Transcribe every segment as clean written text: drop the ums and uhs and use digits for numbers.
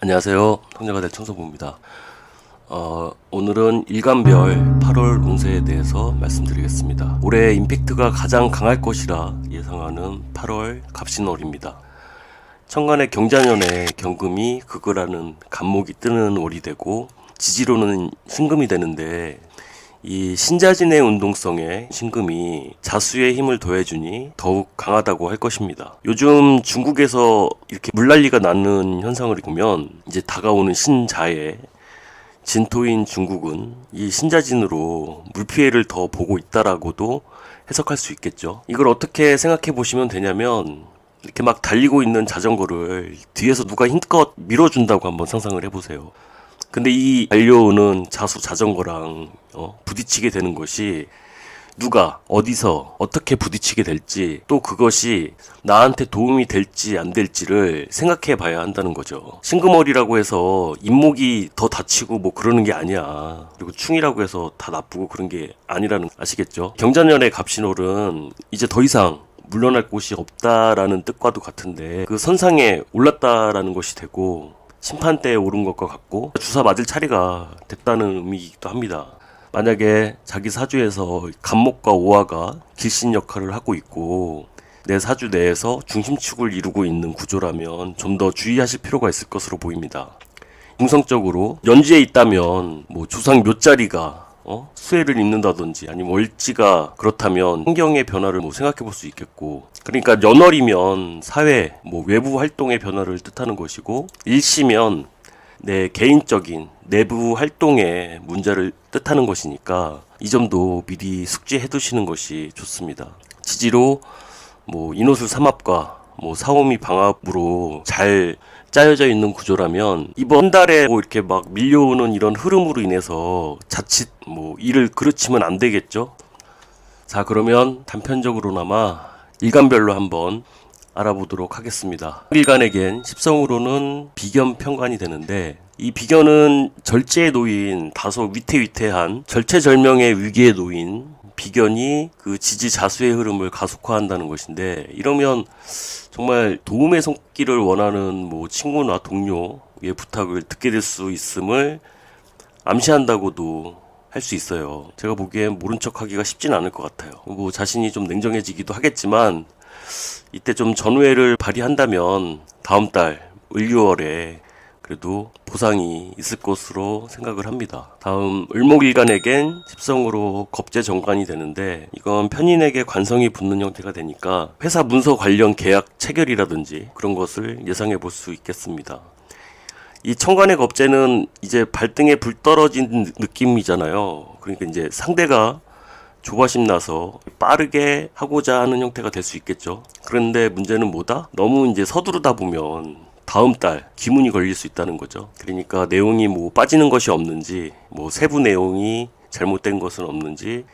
안녕하세요. 형제가 될 청소부입니다. 오늘은 일간별 8월 운세에 대해서 말씀드리겠습니다. 올해 임팩트가 가장 강할 것이라 예상하는 8월 갑신월입니다. 천간의 경자년에 경금이 극을하는 간목이 뜨는 월이 되고 지지로는 신금이 되는데, 이 신자진의 운동성에 신금이 자수의 힘을 더해주니 더욱 강하다고 할 것입니다. 요즘 중국에서 이렇게 물난리가 나는 현상을 보면 이제 다가오는 신자의 진토인 중국은 이 신자진으로 물피해를 더 보고 있다라고도 해석할 수 있겠죠. 이걸 어떻게 생각해 보시면 되냐면, 이렇게 막 달리고 있는 자전거를 뒤에서 누가 힘껏 밀어준다고 한번 상상을 해보세요. 근데 이 달려오는 자수 자전거랑 부딪히게 되는 것이 누가 어디서 어떻게 부딪히게 될지, 또 그것이 나한테 도움이 될지 안 될지를 생각해 봐야 한다는 거죠. 신금월이라고 해서 잇목이 더 다치고 뭐 그러는 게 아니야. 그리고 충이라고 해서 다 나쁘고 그런 게 아니라는 거 아시겠죠? 경자년의 갑신월은 이제 더 이상 물러날 곳이 없다라는 뜻과도 같은데, 그 선상에 올랐다라는 것이 되고 심판대에 오른 것과 같고 주사 맞을 차례가 됐다는 의미이기도 합니다. 만약에 자기 사주에서 간목과 오화가 길신 역할을 하고 있고 내 사주 내에서 중심축을 이루고 있는 구조라면 좀 더 주의하실 필요가 있을 것으로 보입니다. 중성적으로 연지에 있다면 뭐 조상 묘자리가 수해를 입는다든지, 아니면 월지가 그렇다면 환경의 변화를 뭐 생각해 볼 수 있겠고, 그러니까 연월이면 사회, 뭐 외부 활동의 변화를 뜻하는 것이고, 일시면 내 개인적인 내부 활동의 문제를 뜻하는 것이니까 이 점도 미리 숙지해 두시는 것이 좋습니다. 지지로 뭐 인호술 삼합과 뭐 사오미 방합으로 잘 짜여져 있는 구조라면 이번 한 달에 뭐 이렇게 막 밀려오는 이런 흐름으로 인해서 자칫 뭐 일을 그르치면 안 되겠죠. 자, 그러면 단편적으로나마 일간별로 한번 알아보도록 하겠습니다. 일간에겐 십성으로는 비견 편관이 되는데, 이 비견은 절제에 놓인 다소 위태위태한 절체절명의 위기에 놓인 비견이 그 지지자수의 흐름을 가속화한다는 것인데, 이러면 정말 도움의 손길을 원하는 뭐 친구나 동료의 부탁을 듣게 될 수 있음을 암시한다고도 할 수 있어요. 제가 보기엔 모른 척 하기가 쉽진 않을 것 같아요. 뭐 자신이 좀 냉정해지기도 하겠지만, 이때 좀 전우회를 발휘한다면 다음 달 을유월에 그래도 보상이 있을 것으로 생각을 합니다. 다음 을목일간에겐 십성으로 겁재정관이 되는데, 이건 편인에게 관성이 붙는 형태가 되니까 회사 문서 관련 계약 체결이라든지 그런 것을 예상해 볼 수 있겠습니다. 이 천간의 겁재는 이제 발등에 불 떨어진 느낌이잖아요. 그러니까 이제 상대가 조바심 나서 빠르게 하고자 하는 형태가 될 수 있겠죠. 그런데 문제는 뭐다? 너무 이제 서두르다 보면 다음 달 기문이 걸릴 수 있다는 거죠. 그러니까 내용이 뭐 빠지는 것이 없는지, 뭐 세부 내용이 잘못된 것은 없는지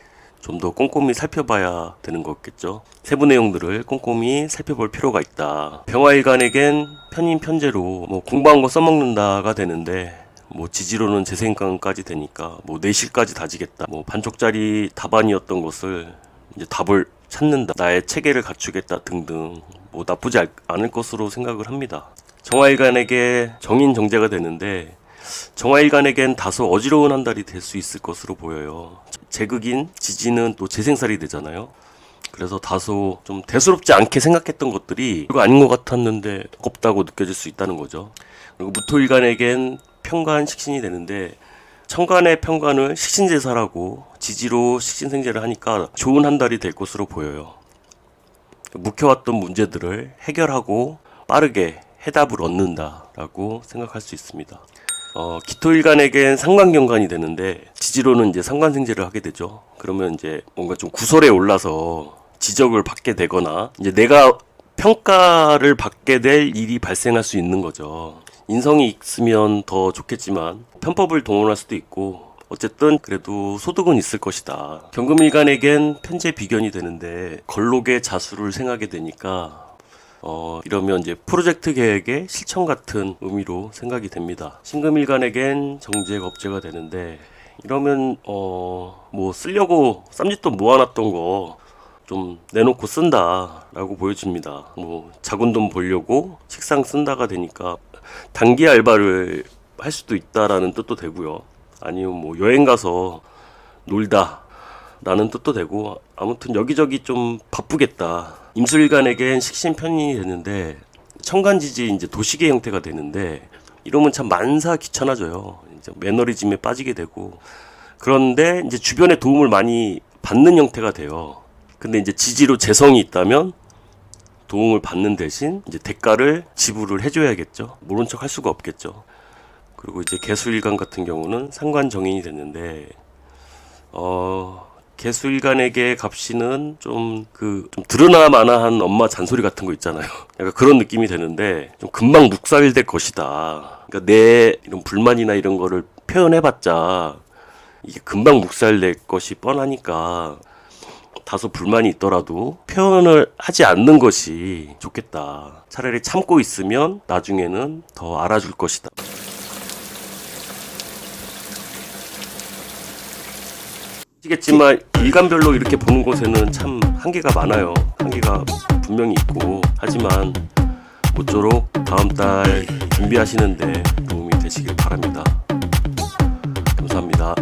좀 더 꼼꼼히 살펴봐야 되는 거겠죠. 세부 내용들을 꼼꼼히 살펴볼 필요가 있다. 병화일간에겐 편인 편제로 뭐 공부한 거 써먹는다가 되는데, 뭐 지지로는 재생강까지 되니까 뭐 내실까지 다지겠다, 뭐 반쪽짜리 답안이었던 것을 이제 답을 찾는다, 나의 체계를 갖추겠다 등등 뭐 나쁘지 않을 것으로 생각을 합니다. 정화일간에게 정인정제가 되는데, 정화일간에겐 다소 어지러운 한 달이 될 수 있을 것으로 보여요. 제극인 지지는 또 재생살이 되잖아요. 그래서 다소 좀 대수롭지 않게 생각했던 것들이 이거 아닌 것 같았는데 없다고 느껴질 수 있다는 거죠. 그리고 무토일간에겐 편관 식신이 되는데, 천간의 편관을 식신제사라고 지지로 식신생제를 하니까 좋은 한 달이 될 것으로 보여요. 묵혀왔던 문제들을 해결하고 빠르게 해답을 얻는다라고 생각할 수 있습니다. 기토일간에겐 상관경관이 되는데, 지지로는 이제 상관생제를 하게 되죠. 그러면 이제 뭔가 좀 구설에 올라서 지적을 받게 되거나 이제 내가 평가를 받게 될 일이 발생할 수 있는 거죠. 인성이 있으면 더 좋겠지만 편법을 동원할 수도 있고, 어쨌든 그래도 소득은 있을 것이다. 경금일간에겐 편제 비견이 되는데, 걸록의 자수를 생하게 되니까 이러면 이제 프로젝트 계획의 실천 같은 의미로 생각이 됩니다. 신금일간에겐 정제겁제가 되는데, 이러면 뭐 쓰려고 쌈짓돈 모아놨던 거 좀 내놓고 쓴다 라고 보여집니다. 뭐 작은 돈 벌려고 식상 쓴다가 되니까 단기 알바를 할 수도 있다라는 뜻도 되고요. 아니면 뭐 여행 가서 놀다 라는 뜻도 되고, 아무튼 여기저기 좀 바쁘겠다. 임술관에겐 식신편이 되는데 천간지지 이제 도시계 형태가 되는데, 이러면 참 만사 귀찮아져요. 이제 매너리즘에 빠지게 되고, 그런데 이제 주변의 도움을 많이 받는 형태가 돼요. 근데 이제 지지로 재성이 있다면 도움을 받는 대신 이제 대가를 지불을 해줘야겠죠. 모른 척 할 수가 없겠죠. 그리고 이제 개수일간 같은 경우는 상관정인이 됐는데, 개수일간에게 값이는 좀 드러나 마나한 엄마 잔소리 같은 거 있잖아요. 약간 그런 느낌이 되는데, 좀 금방 묵살될 것이다. 그러니까 내 이런 불만이나 이런 거를 표현해봤자 이게 금방 묵살될 것이 뻔하니까 다소 불만이 있더라도 표현을 하지 않는 것이 좋겠다. 차라리 참고 있으면 나중에는 더 알아줄 것이다. 아시겠지만 일간별로 이렇게 보는 곳에는 참 한계가 많아요. 한계가 분명히 있고, 하지만 모쪼록 다음 달 준비하시는데 도움이 되시길 바랍니다. 감사합니다.